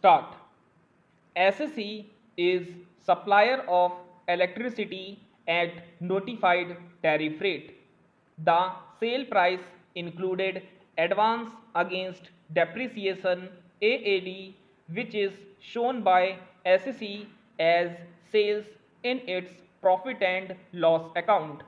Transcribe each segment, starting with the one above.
Start. SSE is supplier of electricity at notified tariff rate. The sale price included advance against depreciation AAD, which is shown by SSE as sales in its profit and loss account.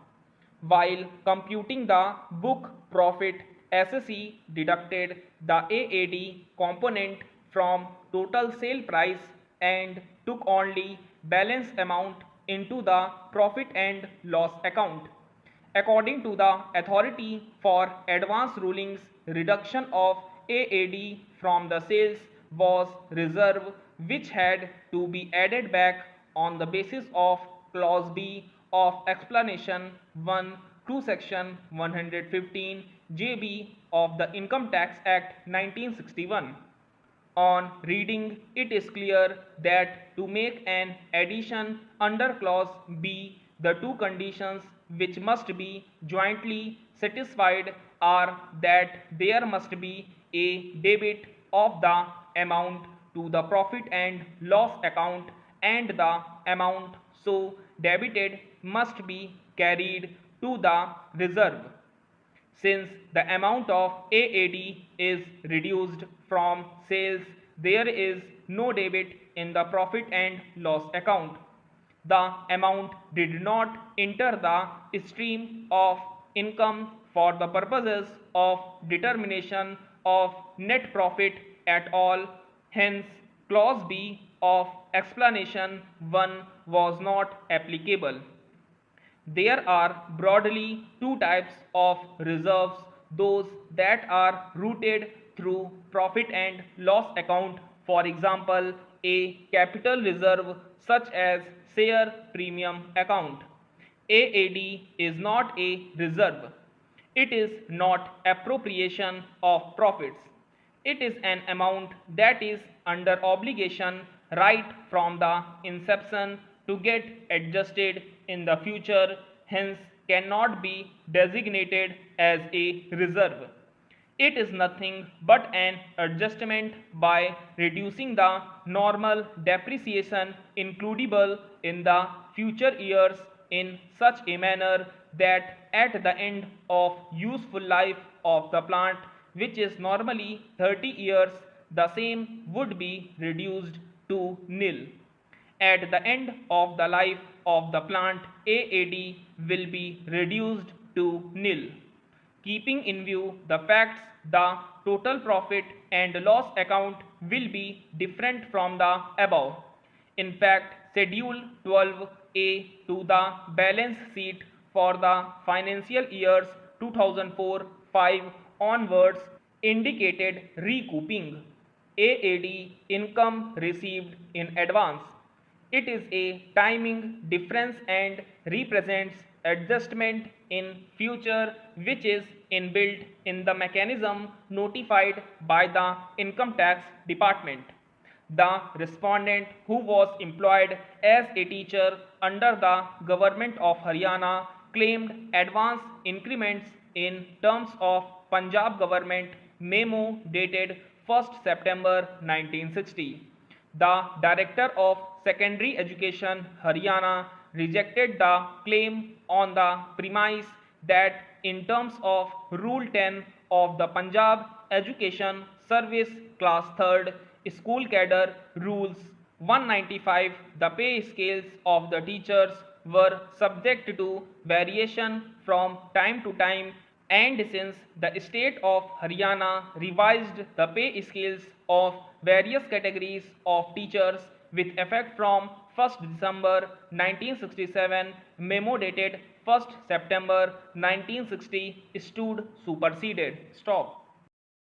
While computing the book profit, SSE deducted the AAD component from total sale price and took only balance amount into the profit and loss account. According to the authority for advance rulings, reduction of AAD from the sales was reserve which had to be added back on the basis of clause B of explanation 1 to section 115 JB of the Income Tax Act 1961. On reading, it is clear that to make an addition under clause B, the two conditions which must be jointly satisfied are that there must be a debit of the amount to the profit and loss account, and the amount so debited must be carried to the reserve. Since the amount of AAD is reduced from sales, there is no debit in the profit and loss account. The amount did not enter the stream of income for the purposes of determination of net profit at all. Hence, clause B of explanation 1 was not applicable. There are broadly two types of reserves: those that are routed through profit and loss account, for example a capital reserve such as share premium account. AAD is not a reserve. It is not appropriation of profits. It is an amount that is under obligation right from the inception to get adjusted in the future, hence cannot be designated as a reserve. It is nothing but an adjustment by reducing the normal depreciation includable in the future years in such a manner that at the end of useful life of the plant, which is normally 30 years, the same would be reduced to nil. At the end of the life of the plant, AAD will be reduced to nil. Keeping in view the facts, the total profit and loss account will be different from the above. In fact, Schedule 12A to the balance sheet for the financial years 2004-5 onwards indicated recouping AAD income received in advance. It is a timing difference and represents adjustment in future which is inbuilt in the mechanism notified by the Income Tax Department. The respondent, who was employed as a teacher under the government of Haryana, claimed advance increments in terms of Punjab government memo dated 1st September 1960. The Director of Secondary Education Haryana rejected the claim on the premise that in terms of Rule 10 of the Punjab Education Service Class 3rd School Cadre Rules 195, the pay scales of the teachers were subject to variation from time to time, and since the state of Haryana revised the pay scales of various categories of teachers with effect from 1st December 1967, memo dated 1st September 1960 stood superseded. Stop.